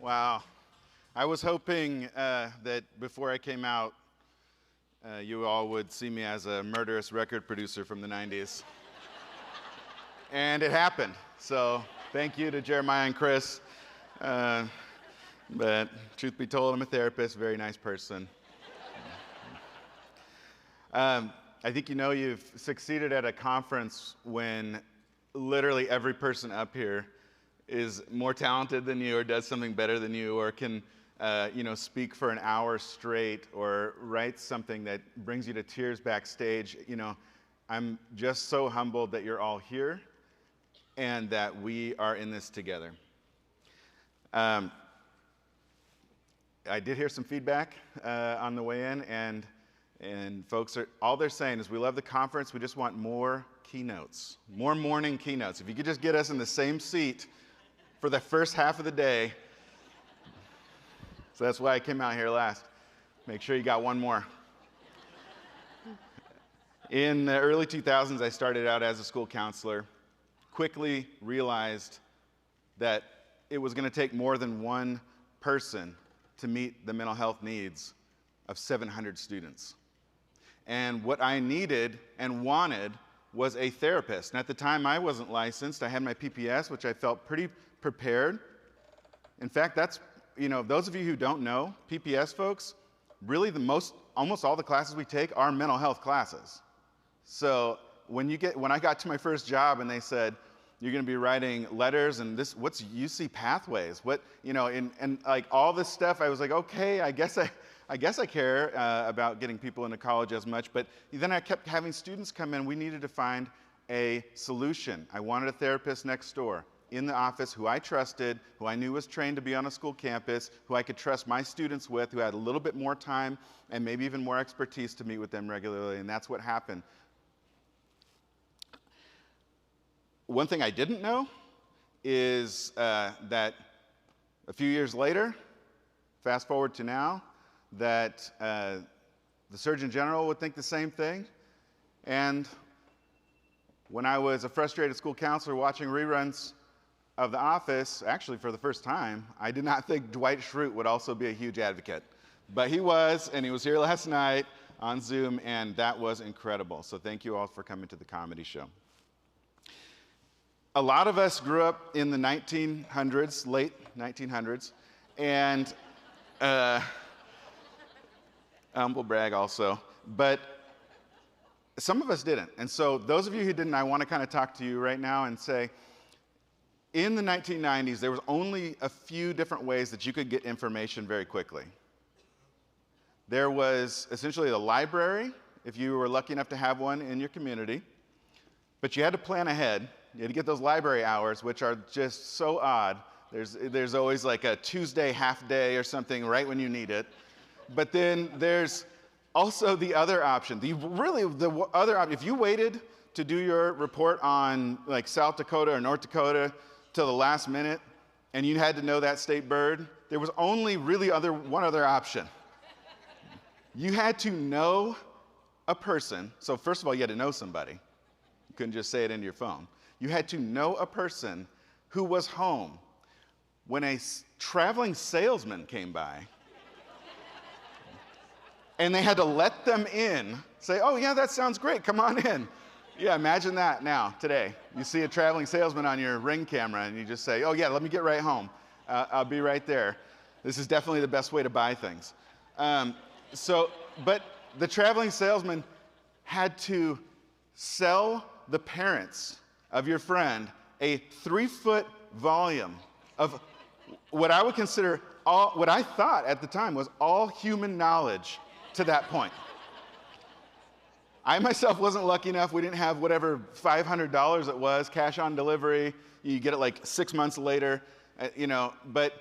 Wow. I was hoping that before I came out, you all would see me as a murderous record producer from the 90s. And it happened. So thank you to Jeremiah and Chris. But truth be told, I'm a therapist, very nice person. I think you know you've succeeded at a conference when literally every person up here is more talented than you or does something better than you or can speak for an hour straight or write something that brings you to tears backstage. I'm just so humbled that you're all here and that we are in this together. I did hear some feedback on the way in, and folks all they're saying is we love the conference, we just want more keynotes, more morning keynotes. If you could just get us in the same seat for the first half of the day. So that's why I came out here last. Make sure you got one more. In the early 2000s, I started out as a school counselor, quickly realized that it was going to take more than one person to meet the mental health needs of 700 students. And what I needed and wanted was a therapist. And at the time, I wasn't licensed. I had my PPS, which I felt pretty prepared. In fact, that's, those of you who don't know, PPS folks, really almost all the classes we take are mental health classes. So when I got to my first job and they said, you're going to be writing letters and what's UC Pathways? And like all this stuff, I was like, okay, I guess I care about getting people into college as much. But then I kept having students come in. We needed to find a solution. I wanted a therapist next door in the office who I trusted, who I knew was trained to be on a school campus, who I could trust my students with, who had a little bit more time and maybe even more expertise to meet with them regularly. And that's what happened. One thing I didn't know is that a few years later, fast forward to now, that the Surgeon General would think the same thing. And when I was a frustrated school counselor watching reruns of The Office, actually for the first time, I did not think Dwight Schrute would also be a huge advocate. But he was, and he was here last night on Zoom, and that was incredible. So thank you all for coming to the comedy show. A lot of us grew up in the 1900s, late 1900s, and humble brag also, but some of us didn't. And so those of you who didn't, I want to kind of talk to you right now and say, in the 1990s, there was only a few different ways that you could get information very quickly. There was essentially the library, if you were lucky enough to have one in your community, but you had to plan ahead. You had to get those library hours, which are just so odd. There's always like a Tuesday half day or something right when you need it. But then there's also the other option. The other option, if you waited to do your report on like South Dakota or North Dakota till the last minute and you had to know that state bird, there was only really one other option. You had to know a person. So first of all, you had to know somebody. You couldn't just say it into your phone. You had to know a person who was home when a traveling salesman came by. And they had to let them in, say, oh yeah, that sounds great, come on in. Yeah, imagine that now, today. You see a traveling salesman on your Ring camera and you just say, oh yeah, let me get right home. I'll be right there. This is definitely the best way to buy things. But the traveling salesman had to sell the parents of your friend a 3-foot volume of what I would consider what I thought at the time was all human knowledge to that point. I myself wasn't lucky enough. We didn't have whatever $500 it was, cash on delivery. You get it like 6 months later, but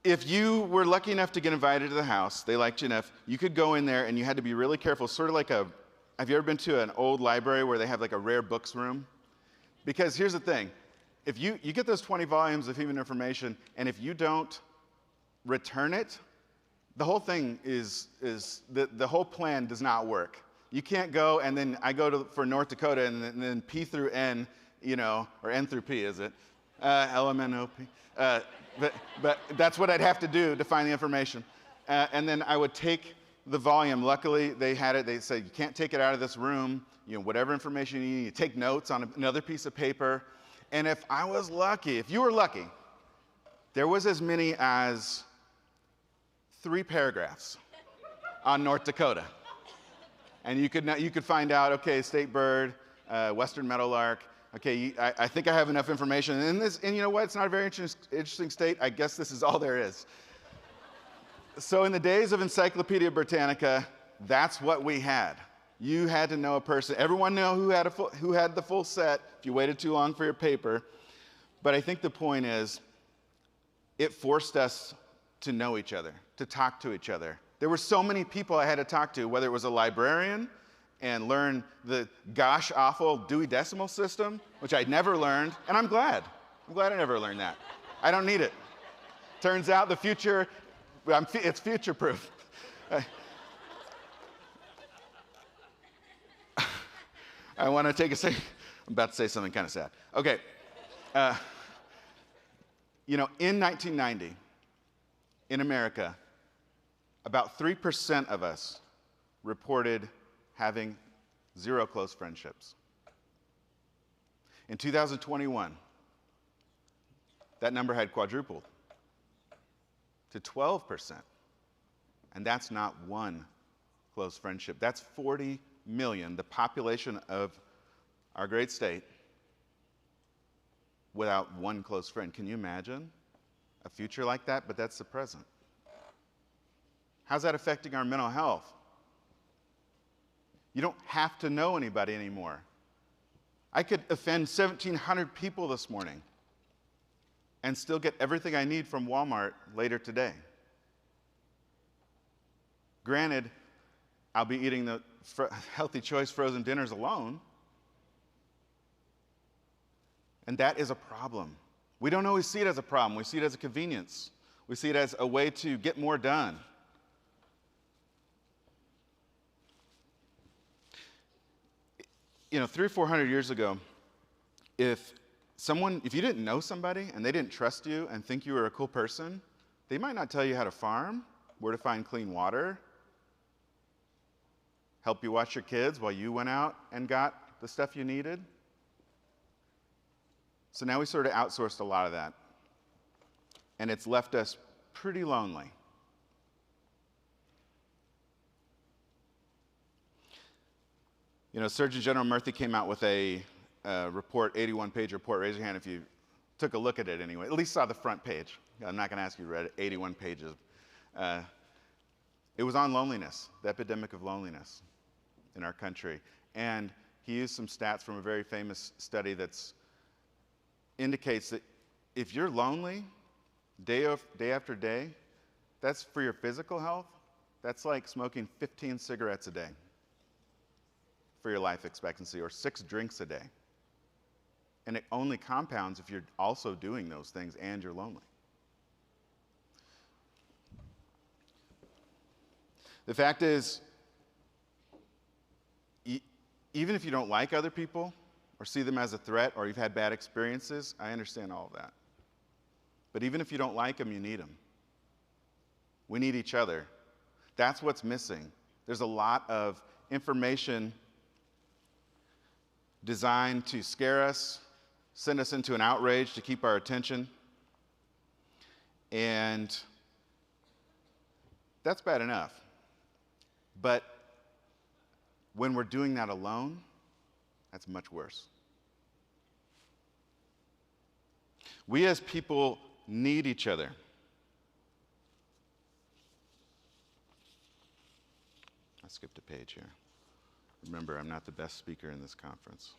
if you were lucky enough to get invited to the house, they liked you enough, you could go in there and you had to be really careful, sort of like have you ever been to an old library where they have like a rare books room? Because here's the thing, if you get those 20 volumes of human information, and if you don't return it, the whole thing the whole plan does not work. You can't go and then I go for North Dakota and then P through N, or N through P, is it? LMNOP. But that's what I'd have to do to find the information. And then I would take the volume. Luckily, they had it. They said, you can't take it out of this room. You know, whatever information you need, you take notes on another piece of paper. And if I was lucky, if you were lucky, there was as many as 3 paragraphs on North Dakota. And you could find out, okay, state bird, western meadowlark. Okay, I think I have enough information. And you know what? It's not a very interesting state. I guess this is all there is. So in the days of Encyclopedia Britannica, that's what we had. You had to know a person. Everyone knew who had the full set if you waited too long for your paper. But I think the point is, it forced us to know each other, to talk to each other. There were so many people I had to talk to, whether it was a librarian and learn the gosh awful Dewey Decimal System, which I'd never learned, and I'm glad. I'm glad I never learned that. I don't need it. Turns out the future, it's future-proof. I want to take a second. I'm about to say something kind of sad. Okay. You know, in 1990, in America, about 3% of us reported having 0 close friendships. In 2021, that number had quadrupled to 12%. And that's not 1 close friendship. That's 40 million, the population of our great state, without 1 close friend. Can you imagine a future like that? But that's the present. How's that affecting our mental health? You don't have to know anybody anymore. I could offend 1,700 people this morning and still get everything I need from Walmart later today. Granted, I'll be eating the healthy choice frozen dinners alone, and that is a problem. We don't always see it as a problem. We see it as a convenience. We see it as a way to get more done. You know, 300 or 400 years ago, if you didn't know somebody and they didn't trust you and think you were a cool person, they might not tell you how to farm, where to find clean water, help you watch your kids while you went out and got the stuff you needed. So now we sort of outsourced a lot of that, and it's left us pretty lonely. You know, Surgeon General Murphy came out with a report, 81-page report. Raise your hand if you took a look at it anyway. At least saw the front page. I'm not going to ask you to read it. 81 pages. It was on loneliness, the epidemic of loneliness in our country. And he used some stats from a very famous study that indicates that if you're lonely day after day, that's for your physical health. That's like smoking 15 cigarettes a day for your life expectancy, or 6 drinks a day. And it only compounds if you're also doing those things and you're lonely. The fact is, even if you don't like other people or see them as a threat, or you've had bad experiences, I understand all of that. But even if you don't like them, you need them. We need each other. That's what's missing. There's a lot of information designed to scare us, send us into an outrage to keep our attention. And that's bad enough. But when we're doing that alone, that's much worse. We as people need each other. I skipped a page here. Remember, I'm not the best speaker in this conference.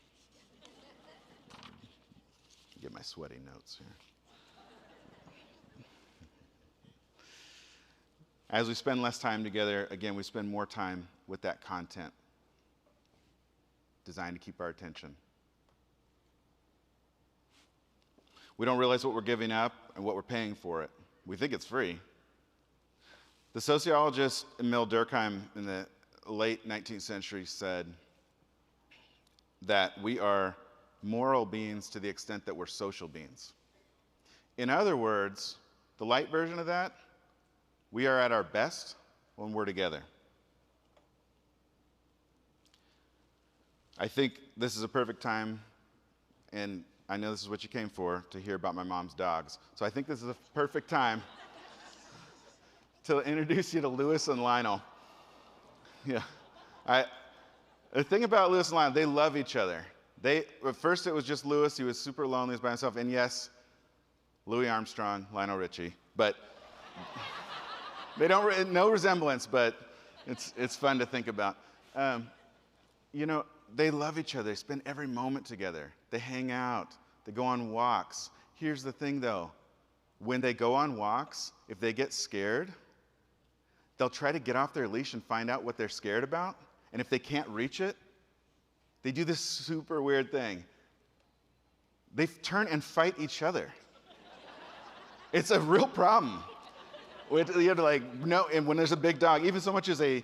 Get my sweaty notes here. As we spend less time together, again, we spend more time with that content designed to keep our attention. We don't realize what we're giving up and what we're paying for it. We think it's free. The sociologist Emil Durkheim in the late 19th century said that we are moral beings to the extent that we're social beings. In other words, the light version of that, we are at our best when we're together. I think this is a perfect time, and I know this is what you came for, to hear about my mom's dogs. So I think this is a perfect time to introduce you to Lewis and Lionel. Yeah. The thing about Lewis and Lionel, they love each other. At first it was just Lewis. He was super lonely, he was by himself. And yes, Louis Armstrong, Lionel Richie. But they don't, no resemblance, but it's fun to think about. You know, they love each other. They spend every moment together. They hang out. They go on walks. Here's the thing, though. When they go on walks, if they get scared, they'll try to get off their leash and find out what they're scared about. And if they can't reach it, they do this super weird thing. They turn and fight each other. It's a real problem. You have to and when there's a big dog, even so much as a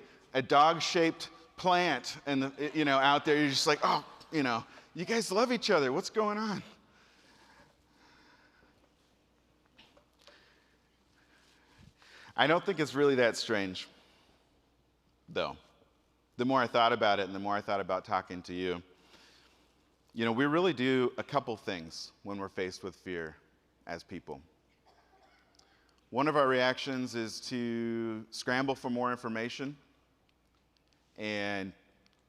dog-shaped plant and out there, you're just like, oh, you guys love each other. What's going on? I don't think it's really that strange, though. The more I thought about it and the more I thought about talking to you, we really do a couple things when we're faced with fear as people. One of our reactions is to scramble for more information and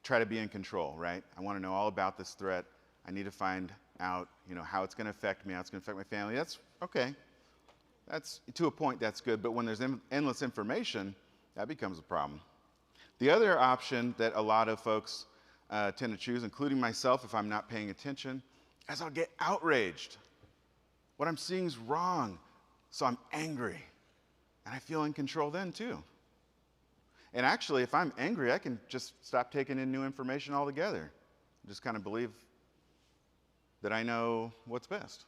try to be in control, right? I want to know all about this threat. I need to find out, how it's going to affect me, how it's going to affect my family. That's okay. That's, to a point, that's good. But when there's endless information, that becomes a problem. The other option that a lot of folks tend to choose, including myself if I'm not paying attention, is I'll get outraged. What I'm seeing is wrong, so I'm angry. And I feel in control then, too. And actually, if I'm angry, I can just stop taking in new information altogether. Just kind of believe that I know what's best.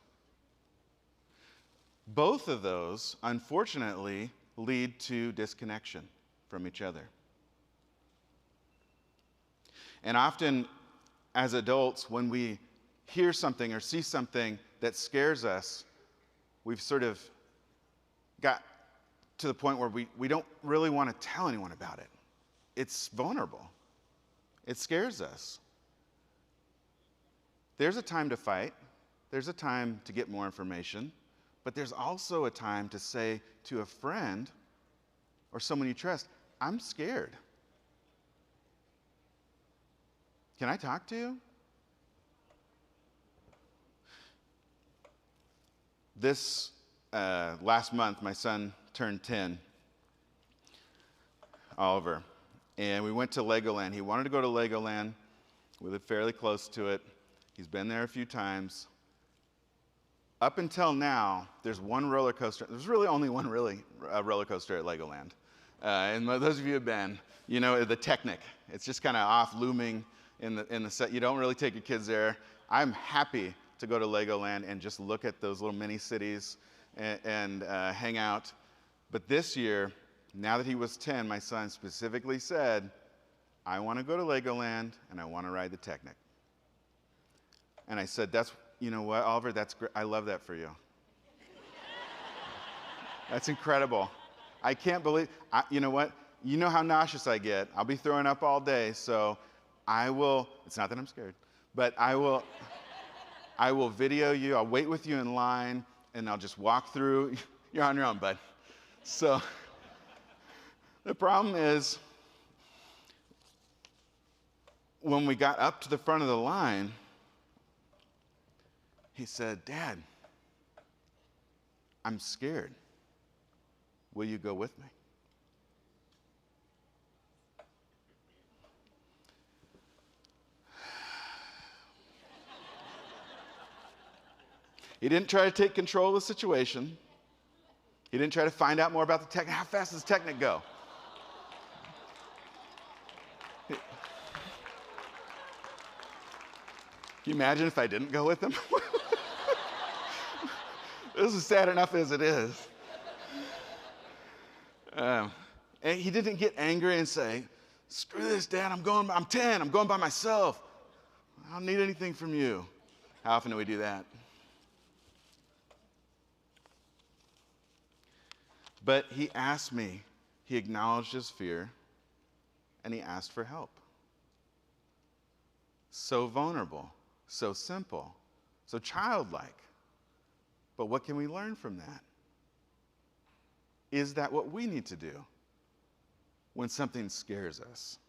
Both of those, unfortunately, lead to disconnection from each other. And often, as adults, when we hear something or see something that scares us, we've sort of got to the point where we don't really want to tell anyone about it. It's vulnerable. It scares us. There's a time to fight. There's a time to get more information. But there's also a time to say to a friend or someone you trust, I'm scared. Can I talk to you? This last month, my son turned 10, Oliver, and we went to Legoland. He wanted to go to Legoland. We live fairly close to it. He's been there a few times. Up until now, there's one roller coaster. There's really only one roller coaster at Legoland. And those of you who have been, the Technic. It's just kind of off looming in the set. You don't really take your kids there. I'm happy to go to Legoland and just look at those little mini cities and hang out. But this year, now that he was 10, my son specifically said, I want to go to Legoland and I want to ride the Technic. And I said, you know what, Oliver, that's great. I love that for you. That's incredible. I can't believe, you know what? You know how nauseous I get. I'll be throwing up all day, so I will, it's not that I'm scared, but I will video you. I'll wait with you in line, and I'll just walk through. You're on your own, bud. So the problem is, when we got up to the front of the line, he said, Dad, I'm scared. Will you go with me? He didn't try to take control of the situation. He didn't try to find out more about the Technic. How fast does the Technic go? Can you imagine if I didn't go with him? This is sad enough as it is. And he didn't get angry and say, screw this, Dad, I'm 10, I'm going by myself. I don't need anything from you. How often do we do that? But he asked me, he acknowledged his fear, and he asked for help. So vulnerable, so simple, so childlike. But what can we learn from that? Is that what we need to do when something scares us?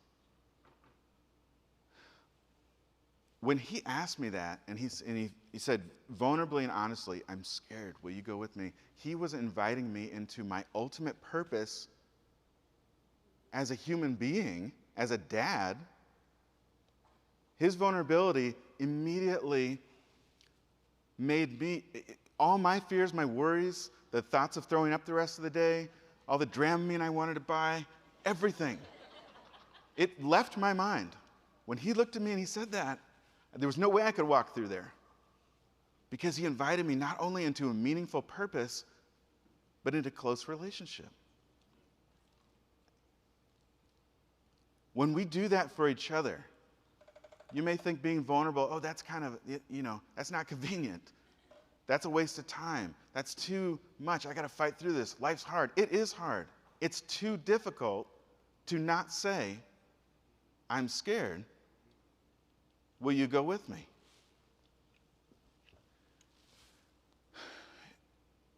When he asked me that, and he said, vulnerably and honestly, I'm scared, will you go with me? He was inviting me into my ultimate purpose as a human being, as a dad. His vulnerability immediately made me, all my fears, my worries, the thoughts of throwing up the rest of the day, all the Dramamine I wanted to buy, everything. It left my mind. When he looked at me and he said that, there was no way I could walk through there, because he invited me not only into a meaningful purpose, but into close relationship. When we do that for each other, you may think being vulnerable, oh, that's kind of, that's not convenient. That's a waste of time. That's too much. I got to fight through this. Life's hard. It is hard. It's too difficult to not say, I'm scared. Will you go with me?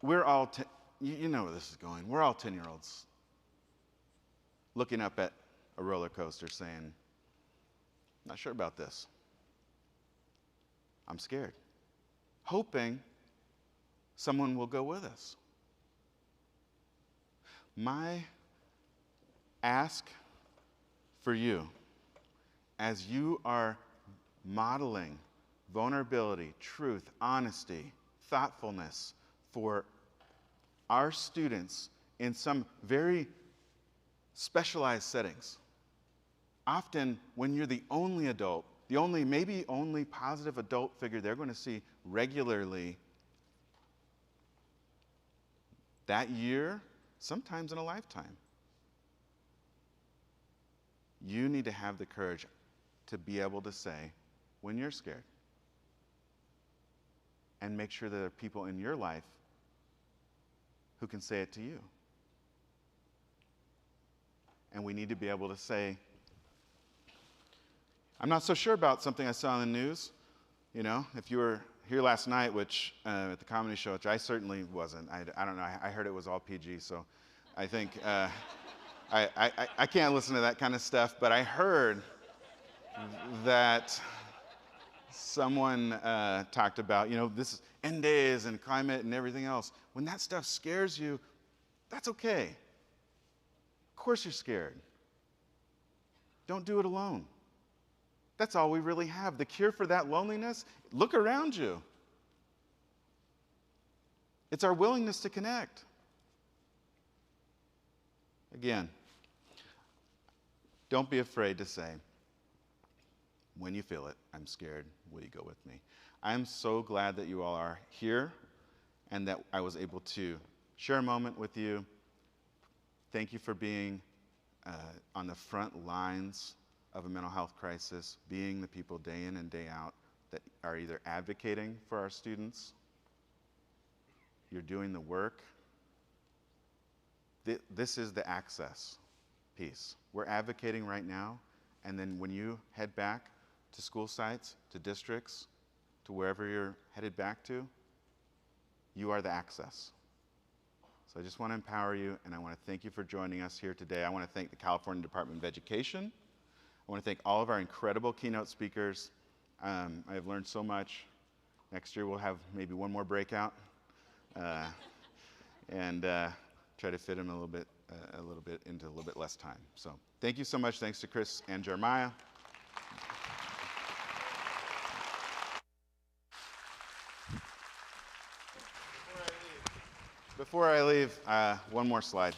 We're all, you know where this is going. We're all 10-year-olds looking up at a roller coaster saying, not sure about this. I'm scared. Hoping someone will go with us. My ask for you, as you are modeling vulnerability, truth, honesty, thoughtfulness for our students in some very specialized settings, often when you're the only adult, maybe only positive adult figure they're going to see regularly that year, sometimes in a lifetime, you need to have the courage to be able to say when you're scared, and make sure that there are people in your life who can say it to you. And we need to be able to say, I'm not so sure about something I saw in the news. If you were here last night, which at the comedy show, which I certainly wasn't. I don't know. I heard it was all PG, so I think I can't listen to that kind of stuff. But I heard that someone talked about, this end days and climate and everything else. When that stuff scares you, that's okay. Of course you're scared. Don't do it alone. That's all we really have. The cure for that loneliness, look around you. It's our willingness to connect. Again, don't be afraid to say, when you feel it, I'm scared, will you go with me? I'm so glad that you all are here and that I was able to share a moment with you. Thank you for being on the front lines of a mental health crisis, being the people day in and day out that are either advocating for our students, you're doing the work. This is the access piece. We're advocating right now, and then when you head back to school sites, to districts, to wherever you're headed back to, you are the access. So I just want to empower you, and I want to thank you for joining us here today. I want to thank the California Department of Education. I want to thank all of our incredible keynote speakers. I have learned so much. Next year we'll have maybe one more breakout, and try to fit them a little bit into a little bit less time. So thank you so much. Thanks to Chris and Jeremiah. Before I leave, one more slide.